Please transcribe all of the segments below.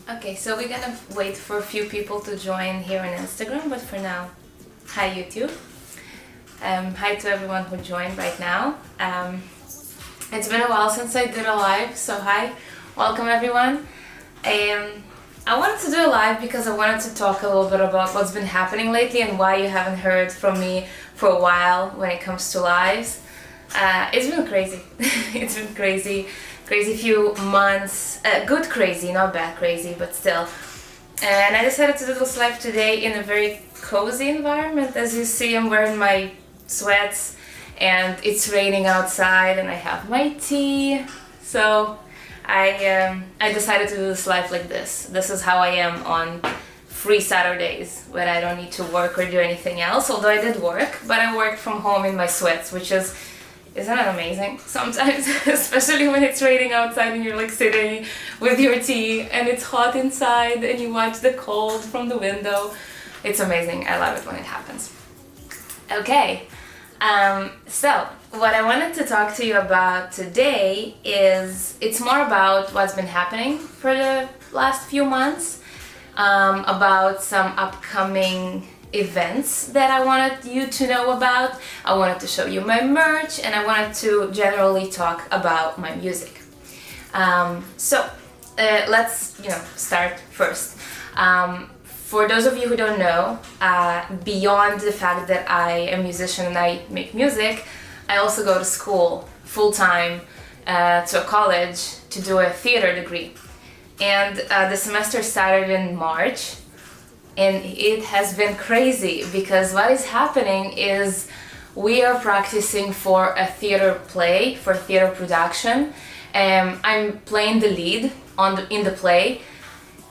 Okay, so we're gonna wait for a few people to join here on Instagram, but for now, hi YouTube. Hi to everyone who joined right now. It's been a while since I did a live, so hi, welcome everyone. I wanted to do a live because I wanted to talk a little bit about what's been happening lately and why you haven't heard from me for a while when it comes to lives. It's been crazy. It's been crazy few months. Good crazy, not bad crazy, but still. And I decided to do this live today in a very cozy environment. As you see, I'm wearing my sweats and it's raining outside and I have my tea. So I decided to do this live like this. This is how I am on free Saturdays when I don't need to work or do anything else. Although I did work, but I worked from home in my sweats, which isn't it amazing sometimes? Especially when it's raining outside and you're like sitting with your tea and it's hot inside and you watch the cold from the window. It's amazing. I love it when it happens. Okay, so what I wanted to talk to you about today is it's more about what's been happening for the last few months, about some upcoming events that I wanted you to know about. I wanted to show you my merch and I wanted to generally talk about my music. So let's start first. For those of you who don't know, beyond the fact that I am a musician and I make music, I also go to school full-time to a college to do a theater degree. And the semester started in March. And it has been crazy because what is happening is we are practicing for a theater play, for theater production. I'm playing the lead in the play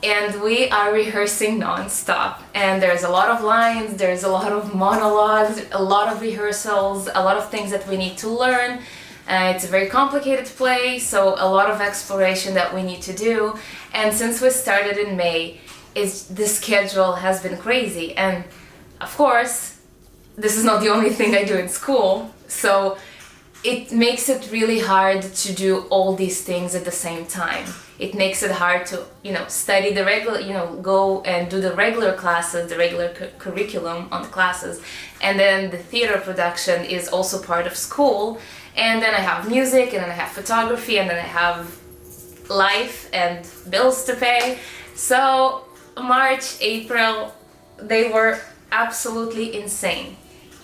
and we are rehearsing non-stop. And there's a lot of lines, there's a lot of monologues, a lot of rehearsals, a lot of things that we need to learn. It's a very complicated play, so a lot of exploration that we need to do. And since we started in May, the schedule has been crazy, and of course this is not the only thing I do in school, so it makes it really hard to do all these things at the same time. It makes it hard to study the regular, go and do the regular classes, the regular curriculum on the classes, and then the theater production is also part of school, and then I have music, and then I have photography, and then I have life and bills to pay. So March, April, they were absolutely insane.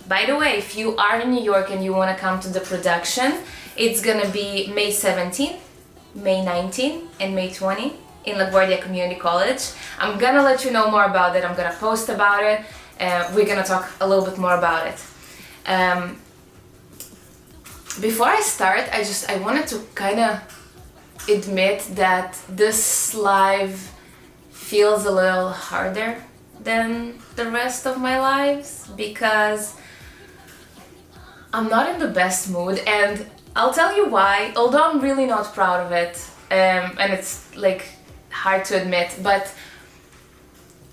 By the way, if you are in New York and you want to come to the production, it's gonna be May 17th, May 19th, and May 20th in LaGuardia Community College. I'm gonna let you know more about it. I'm gonna post about it. We're gonna talk a little bit more about it. Before I start, I wanted to kind of admit that this live feels a little harder than the rest of my lives because I'm not in the best mood, and I'll tell you why, although I'm really not proud of it, and it's like hard to admit, but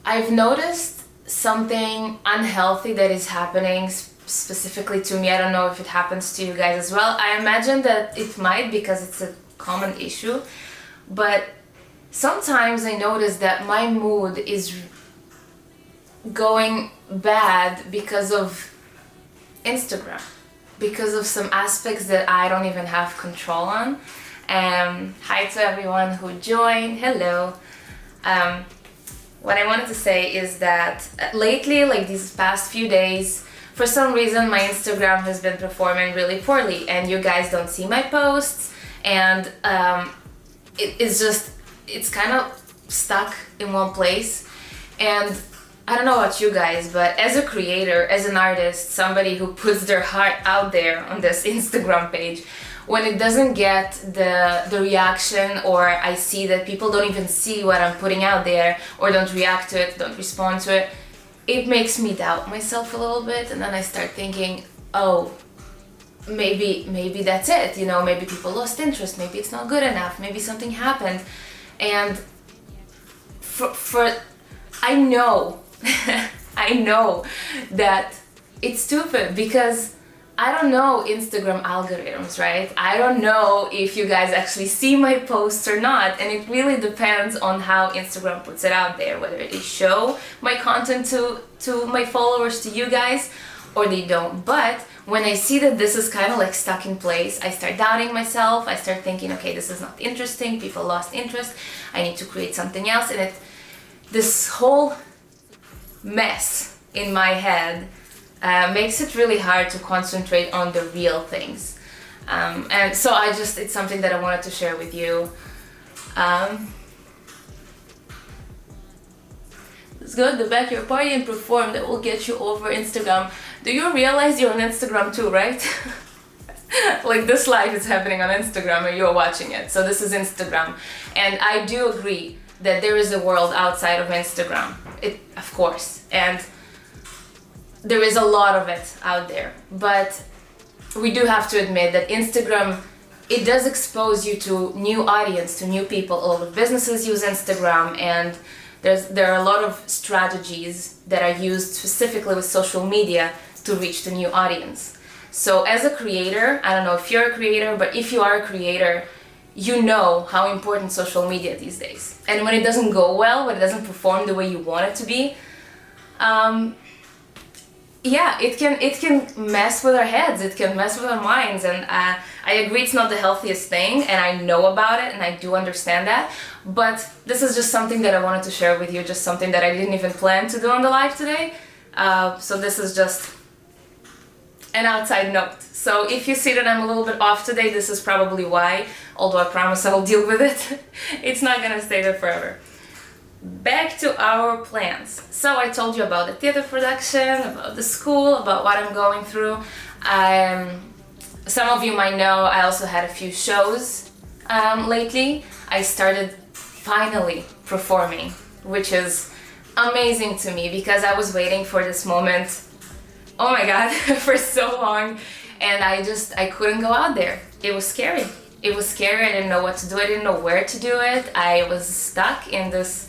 I've noticed something unhealthy that is happening specifically to me. I don't know if it happens to you guys as well. I imagine that it might because it's a common issue, but sometimes I notice that my mood is going bad because of Instagram, because of some aspects that I don't even have control on. Hi to everyone who joined, hello. What I wanted to say is that lately, like these past few days, for some reason my Instagram has been performing really poorly and you guys don't see my posts, and it's kind of stuck in one place. And I don't know about you guys, but as a creator, as an artist, somebody who puts their heart out there on this Instagram page, when it doesn't get the reaction, or I see that people don't even see what I'm putting out there, or don't react to it, don't respond to it, it makes me doubt myself a little bit, and then I start thinking, oh, maybe that's it, maybe people lost interest, maybe it's not good enough, maybe something happened. And I know I know that it's stupid because I don't know Instagram algorithms, right? I don't know if you guys actually see my posts or not, and it really depends on how Instagram puts it out there, whether they show my content to my followers, to you guys, or they don't. But when I see that this is kind of like stuck in place, I start doubting myself. I start thinking, okay, this is not interesting, people lost interest, I need to create something else. And this whole mess in my head makes it really hard to concentrate on the real things. And so it's something that I wanted to share with you. Let's go to the backyard party and perform. That will get you over Instagram. Do you realize you're on Instagram too, right? Like this live is happening on Instagram and you're watching it. So this is Instagram. And I do agree that there is a world outside of Instagram. Of course. And there is a lot of it out there, but we do have to admit that Instagram, it does expose you to new audience, to new people. A lot of businesses use Instagram, and there are a lot of strategies that are used specifically with social media to reach the new audience. So as a creator, I don't know if you're a creator, but if you are a creator, you know how important social media these days. And when it doesn't go well, when it doesn't perform the way you want it to be, yeah, it can mess with our heads, it can mess with our minds, and I agree it's not the healthiest thing, and I know about it, and I do understand that, but this is just something that I wanted to share with you, just something that I didn't even plan to do on the live today, so this is just an outside note. So if you see that I'm a little bit off today, this is probably why, although I promise I'll deal with it. It's not gonna stay there forever. Back to our plans. So I told you about the theater production, about the school, about what I'm going through. Some of you might know I also had a few shows lately. I started finally performing, which is amazing to me because I was waiting for this moment, oh my god, for so long, and I couldn't go out there. It was scary. It was scary. I didn't know what to do. I didn't know where to do it. I was stuck in this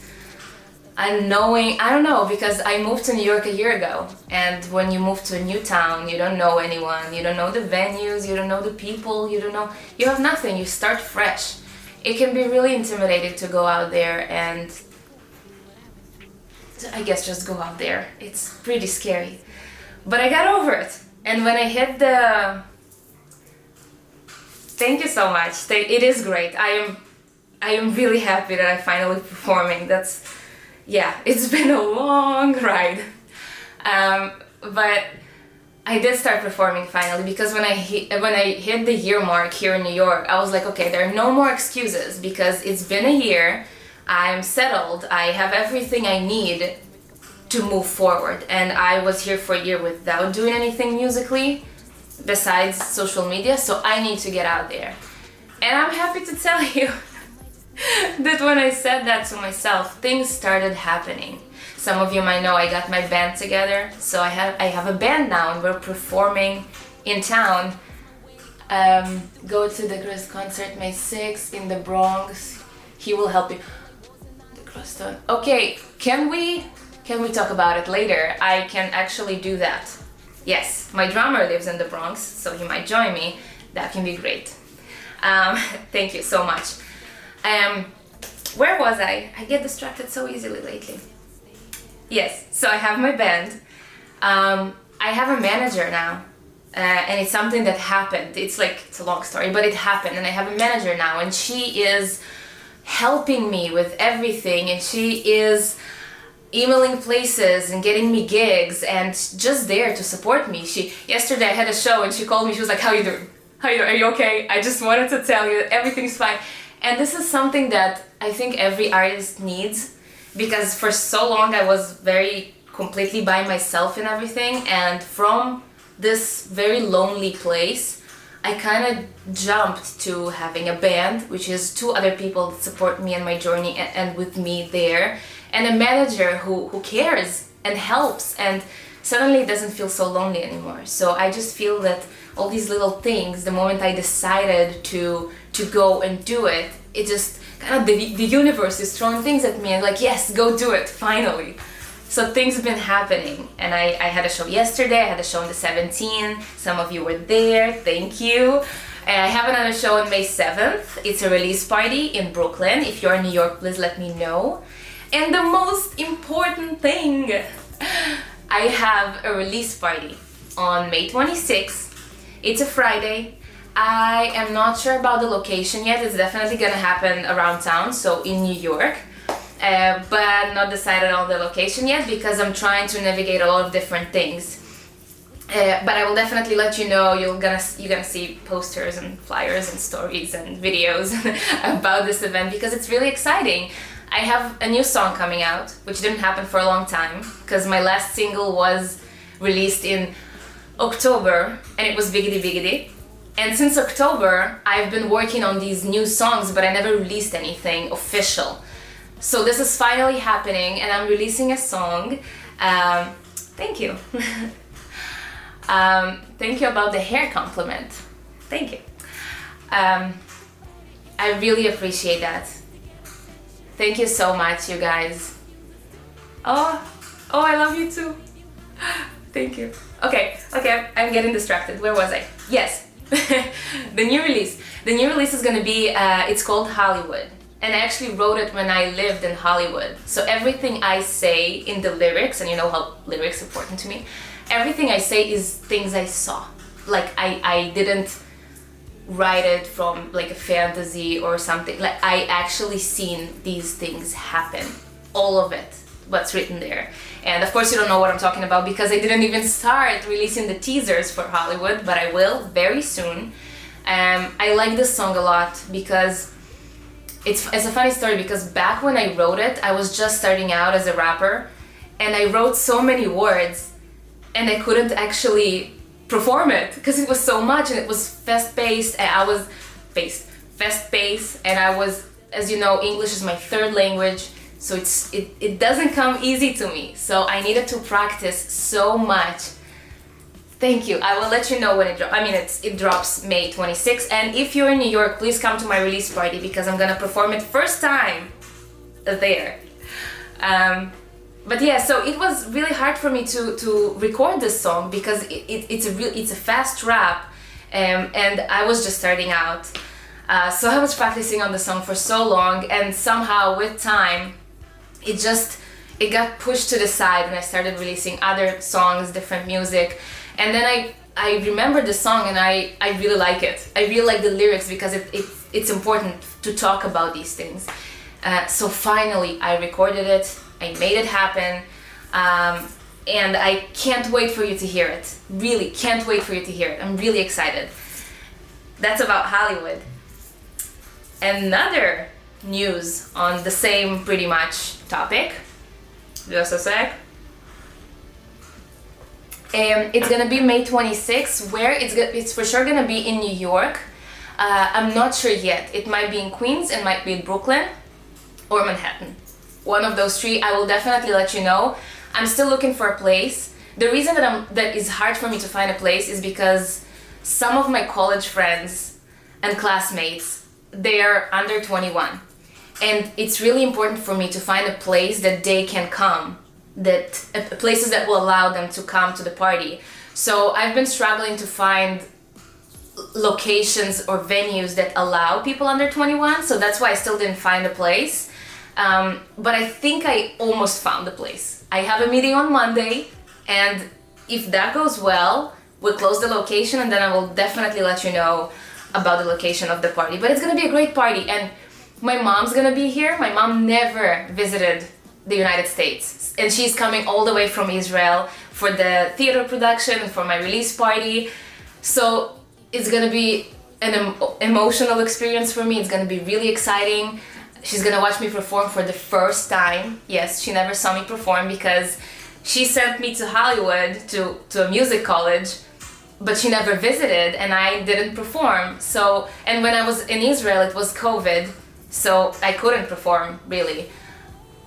unknowing, I don't know, because I moved to New York a year ago, and when you move to a new town, you don't know anyone, you don't know the venues, you don't know the people, you have nothing, you start fresh. It can be really intimidating to go out there and I guess just go out there. It's pretty scary. But I got over it. And when I hit the... Thank you so much. It is great. I am really happy that I'm finally performing. Yeah, it's been a long ride, but I did start performing finally because when I hit the year mark here in New York, I was like, okay, there are no more excuses because it's been a year, I'm settled, I have everything I need to move forward, and I was here for a year without doing anything musically besides social media, so I need to get out there. And I'm happy to tell you that when I said that to myself, things started happening. Some of you might know I got my band together, so I have a band now and we're performing in town. Go to the Chris concert May 6th in the Bronx. He will help you. The Crosstown. Okay, can we talk about it later? I can actually do that. Yes, my drummer lives in the Bronx, so he might join me. That can be great. Thank you so much. Where was I? I get distracted so easily lately. Yes, so I have my band. I have a manager now, and it's something that happened. It's a long story, but it happened, and I have a manager now, and she is helping me with everything, and she is emailing places and getting me gigs and just there to support me. Yesterday I had a show and she called me, she was like, how you doing? Are you okay? I just wanted to tell you that everything's fine. And this is something that I think every artist needs, because for so long I was very completely by myself in everything, and from this very lonely place I kind of jumped to having a band, which is 2 other people that support me in my journey and with me there, and a manager who cares and helps, and suddenly it doesn't feel so lonely anymore. So I just feel that all these little things, the moment I decided to go and do it, it just kind of the universe is throwing things at me and like, yes, go do it, finally. So things have been happening, and I had a show yesterday, I had a show on the 17th, some of you were there, thank you. And I have another show on May 7th, it's a release party in Brooklyn. If you're in New York, please let me know. And the most important thing, I have a release party on May 26th. It's a Friday. I am not sure about the location yet, it's definitely gonna happen around town, so in New York. But not decided on the location yet because I'm trying to navigate a lot of different things. But I will definitely let you know. You're gonna see posters and flyers and stories and videos about this event because it's really exciting. I have a new song coming out, which didn't happen for a long time because my last single was released in October and it was Biggity Biggity. And since October, I've been working on these new songs, but I never released anything official. So this is finally happening and I'm releasing a song. Thank you. Thank you about the hair compliment. Thank you. I really appreciate that. Thank you so much, you guys. Oh, I love you too. Thank you. Okay, I'm getting distracted. Where was I? Yes, the new release. The new release is gonna be, it's called Hollywood. And I actually wrote it when I lived in Hollywood. So everything I say in the lyrics, and you know how lyrics are important to me, everything I say is things I saw. Like I didn't write it from like a fantasy or something. Like I actually seen these things happen. All of it, what's written there. And of course you don't know what I'm talking about because I didn't even start releasing the teasers for Hollywood, but I will very soon. I like this song a lot because it's a funny story because back when I wrote it, I was just starting out as a rapper and I wrote so many words and I couldn't actually perform it because it was so much and it was fast-paced and I was fast-paced and I was, as you know, English is my third language, so it doesn't come easy to me. So I needed to practice so much. Thank you. I will let you know when it drops. I mean, it drops May 26th. And if you're in New York, please come to my release party because I'm gonna perform it first time there. But yeah, so it was really hard for me to record this song because it's a fast rap, and I was just starting out. So I was practicing on the song for so long, and somehow with time, it got pushed to the side, and I started releasing other songs, different music. And then I remembered the song and I really like it. I really like the lyrics because it's important to talk about these things. So finally I recorded it, I made it happen, and I can't wait for you to hear it. Really can't wait for you to hear it. I'm really excited. That's about Hollywood. Another news on the same pretty much topic. Just a sec. It's gonna be May 26th, where it's for sure gonna be in New York. I'm not sure yet. It might be in Queens, it might be in Brooklyn, or Manhattan. One of those three. I will definitely let you know. I'm still looking for a place. The reason that is hard for me to find a place is because some of my college friends and classmates, they are under 21. And it's really important for me to find a place that they can come, places that will allow them to come to the party. So I've been struggling to find locations or venues that allow people under 21, so that's why I still didn't find a place. But I think I almost found a place. I have a meeting on Monday, and if that goes well, we'll close the location and then I will definitely let you know about the location of the party. But it's gonna be a great party, and my mom's gonna be here. My mom never visited the United States, and she's coming all the way from Israel for the theater production and for my release party. So it's gonna be an emotional experience for me. It's gonna be really exciting. She's gonna watch me perform for the first time. Yes, she never saw me perform because she sent me to Hollywood to a music college, but she never visited and I didn't perform. So, and when I was in Israel, it was COVID, so I couldn't perform really.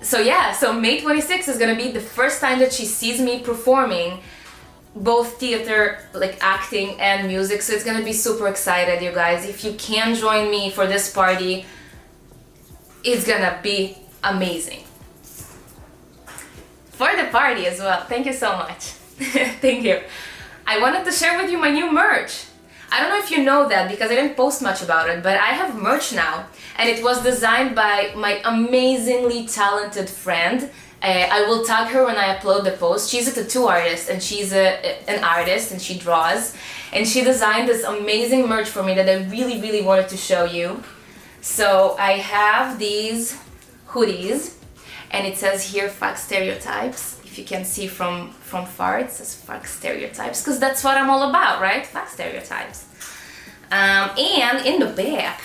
So yeah, so May 26th is gonna be the first time that she sees me performing both theater, like acting and music. So it's gonna be super excited, you guys. If you can join me for this party, it's gonna be amazing. for the party as well. Thank you so much. Thank you. I wanted to share with you my new merch. I don't know if you know that because I didn't post much about it, but I have merch now, and it was designed by my amazingly talented friend. I will tag her when I upload the post. She's a tattoo artist, and she's an artist, and she draws, and she designed this amazing merch for me that I really, really wanted to show you. So I have these hoodies, and it says here "fuck stereotypes." If you can see from far, it says "fuck stereotypes," because that's what I'm all about, right? Fuck stereotypes. And in the back,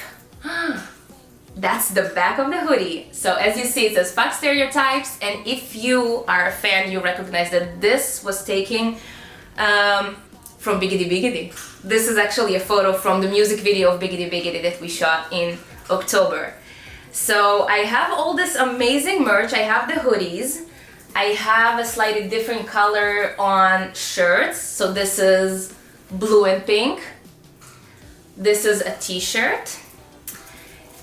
that's the back of the hoodie. So as you see, it says "fuck stereotypes," and if you are a fan, you recognize that this was taken from Biggity Biggity. This is actually a photo from the music video of Biggity Biggity that we shot in October. So I have all this amazing merch. I have the hoodies. I have a slightly different color on shirts. So this is blue and pink. This is a t-shirt.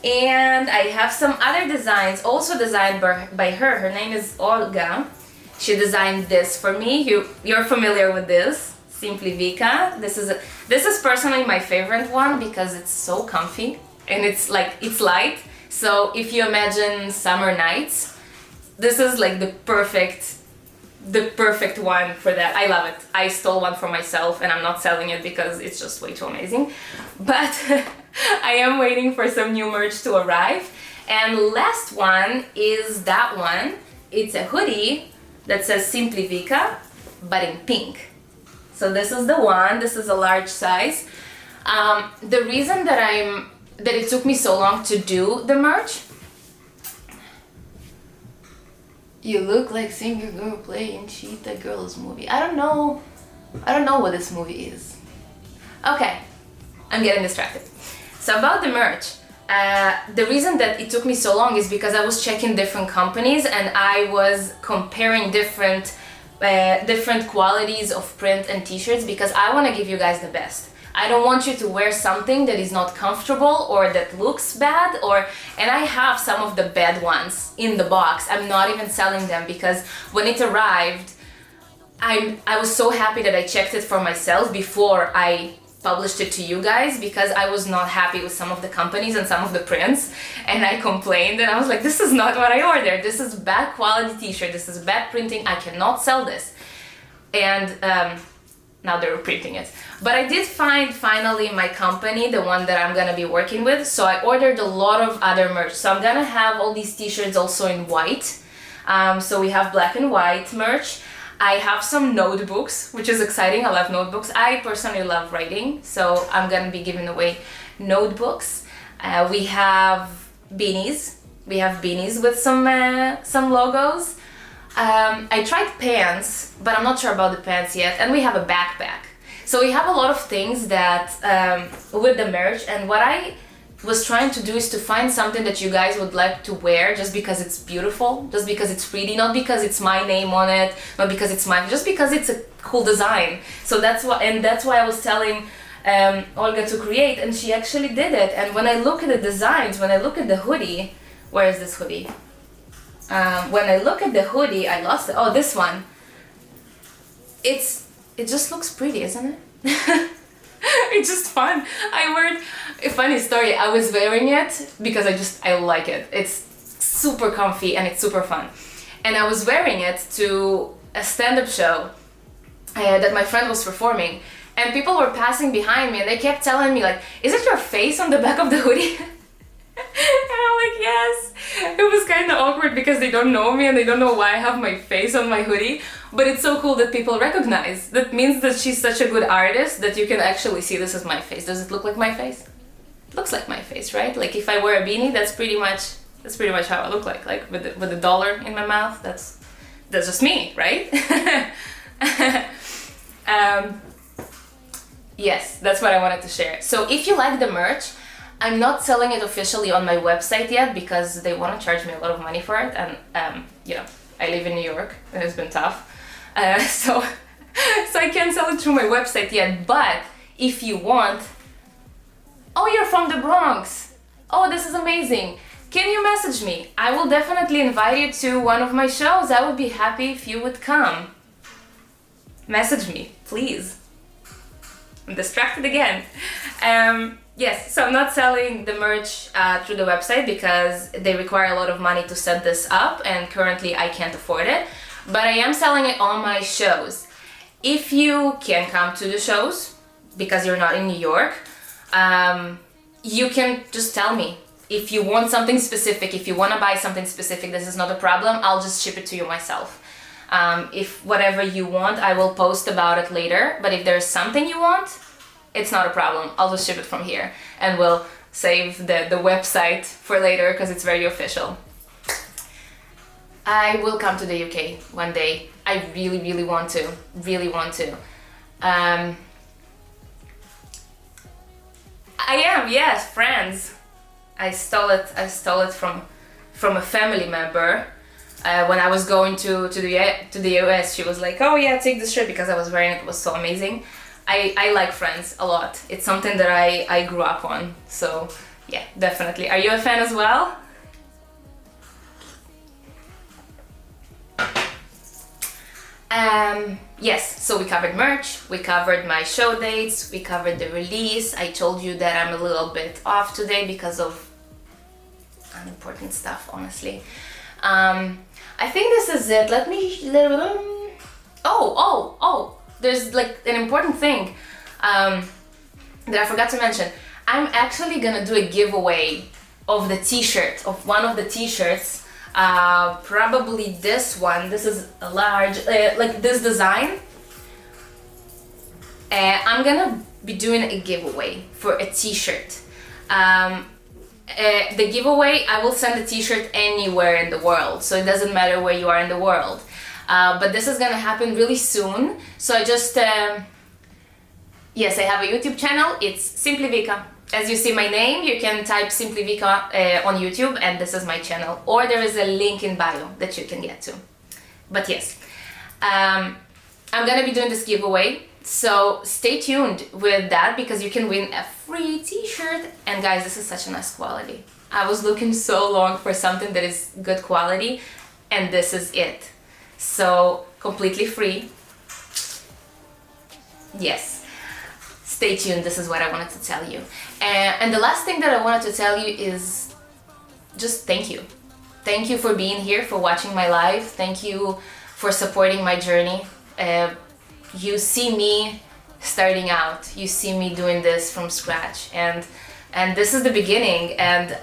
And I have some other designs also designed by her. Her name is Olga. She designed this for me. You're familiar with this, Simply Vika. This is personally my favorite one because it's so comfy and it's light. So if you imagine summer nights, this is like the perfect one for that. I love it. I stole one for myself and I'm not selling it because it's just way too amazing. But I am waiting for some new merch to arrive. And last one is that one. It's a hoodie that says Simply Vika, but in pink. So this is the one. This is a large size. The reason that it took me so long to do the merch. You look like singer girl playing Cheetah Girls movie. I don't know what this movie is. Okay, I'm getting distracted. So about the merch, the reason that it took me so long is because I was checking different companies and I was comparing different qualities of print and t-shirts because I want to give you guys the best. I don't want you to wear something that is not comfortable or that looks bad, and I have some of the bad ones in the box. I'm not even selling them because when it arrived, I was so happy that I checked it for myself before I published it to you guys because I was not happy with some of the companies and some of the prints, and I complained and I was like, this is not what I ordered. This is bad quality t-shirt. This is bad printing. I cannot sell this. And now they're reprinting it. But I did find finally my company, the one that I'm gonna be working with. So I ordered a lot of other merch. So I'm gonna have all these t-shirts also in white. So we have black and white merch. I have some notebooks, which is exciting. I love notebooks. I personally love writing, so I'm gonna be giving away notebooks. We have beanies. We have beanies with some logos. I tried pants, but I'm not sure about the pants yet. And we have a backpack. So we have a lot of things that with the merch, and what I was trying to do is to find something that you guys would like to wear just because it's beautiful, just because it's pretty, not because it's my name on it, not because it's mine, just because it's a cool design. So that's why I was telling Olga to create, and she actually did it. And when I look at the designs, when I look at the hoodie, where is this hoodie? When I look at the hoodie, I lost it. Oh, this one. It just looks pretty, isn't it? It's just fun. A funny story, I was wearing it because I like it. It's super comfy and it's super fun. And I was wearing it to a stand-up show that my friend was performing, and people were passing behind me and they kept telling me like, is it your face on the back of the hoodie? And I'm like, yes. It was kind of awkward because they don't know me and they don't know why I have my face on my hoodie, but it's so cool that people recognize. That means that she's such a good artist that you can actually see this is my face. Does it look like my face? It looks like my face, right? Like if I wear a beanie, that's pretty much how I look like with the dollar in my mouth. That's just me, right? Yes, that's what I wanted to share. So if you like the merch, I'm not selling it officially on my website yet because they want to charge me a lot of money for it, and I live in New York and it's been tough, so I can't sell it through my website yet. But if you want, oh, you're from the Bronx, oh, this is amazing. can you message me? I will definitely invite you to one of my shows. I would be happy if you would come. Message me, please. I'm distracted again. Yes, so I'm not selling the merch through the website because they require a lot of money to set this up, and currently I can't afford it. But I am selling it on my shows. If you can come to the shows because you're not in New York, you can just tell me. If you want something specific, if you want to buy something specific, this is not a problem. I'll just ship it to you myself. If whatever you want, I will post about it later. But if there's something you want, it's not a problem. I'll just ship it from here, and we'll save the website for later because it's very official. I will come to the UK one day. I really, really want to. Really want to. I am, yes, friends. I stole it from a family member. When I was going to the US, she was like, "Oh yeah, take this shirt," because I was wearing it. It was so amazing. I like Friends a lot. It's something that I grew up on. So yeah, definitely. Are you a fan as well? Yes, so we covered merch, we covered my show dates, we covered the release. I told you that I'm a little bit off today because of unimportant stuff, honestly. I think this is it. Let me... There's like an important thing that I forgot to mention. I'm actually gonna do a giveaway of the t-shirt, of one of the t-shirts. Probably this one. This is a large, like this design. I'm gonna be doing a giveaway for a t-shirt. The giveaway, I will send the t-shirt anywhere in the world, so it doesn't matter where you are in the world. But this is gonna happen really soon. So I just, yes, I have a YouTube channel. It's Simply Vika. As you see my name, you can type Simply Vika on YouTube, and this is my channel. Or there is a link in bio that you can get to. But yes, I'm gonna be doing this giveaway. So stay tuned with that because you can win a free t-shirt. And guys, this is such a nice quality. I was looking so long for something that is good quality, and this is it. So completely free. Yes, stay tuned. This is what I wanted to tell you. And the last thing that I wanted to tell you is just thank you. Thank you for being here, for watching my live. Thank you for supporting my journey. You see me starting out. You see me doing this from scratch, and this is the beginning, and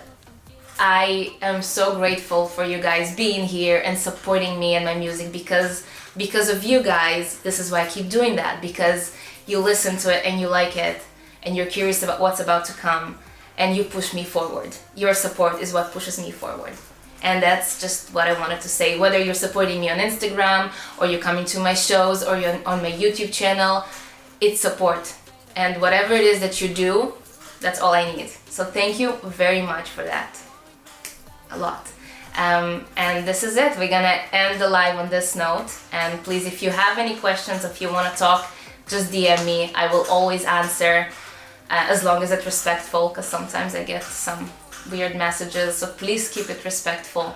I am so grateful for you guys being here and supporting me and my music, because of you guys. This is why I keep doing that, because you listen to it and you like it and you're curious about what's about to come, and you push me forward. Your support is what pushes me forward. And that's just what I wanted to say. Whether you're supporting me on Instagram, or you're coming to my shows, or you're on my YouTube channel, it's support. And whatever it is that you do, that's all I need. So thank you very much for that. A lot. And this is it. We're gonna end the live on this note. And please, if you have any questions, if you want to talk, just DM me. I will always answer, as long as it's respectful, because sometimes I get some weird messages, so please keep it respectful.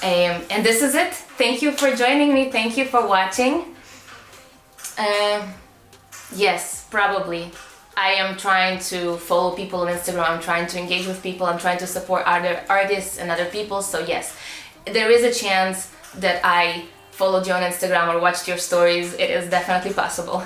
And this is it. Thank you for joining me. Thank you for watching. Yes, probably. I am trying to follow people on Instagram. I'm trying to engage with people. I'm trying to support other artists and other people. So yes, there is a chance that I followed you on Instagram or watched your stories. It is definitely possible.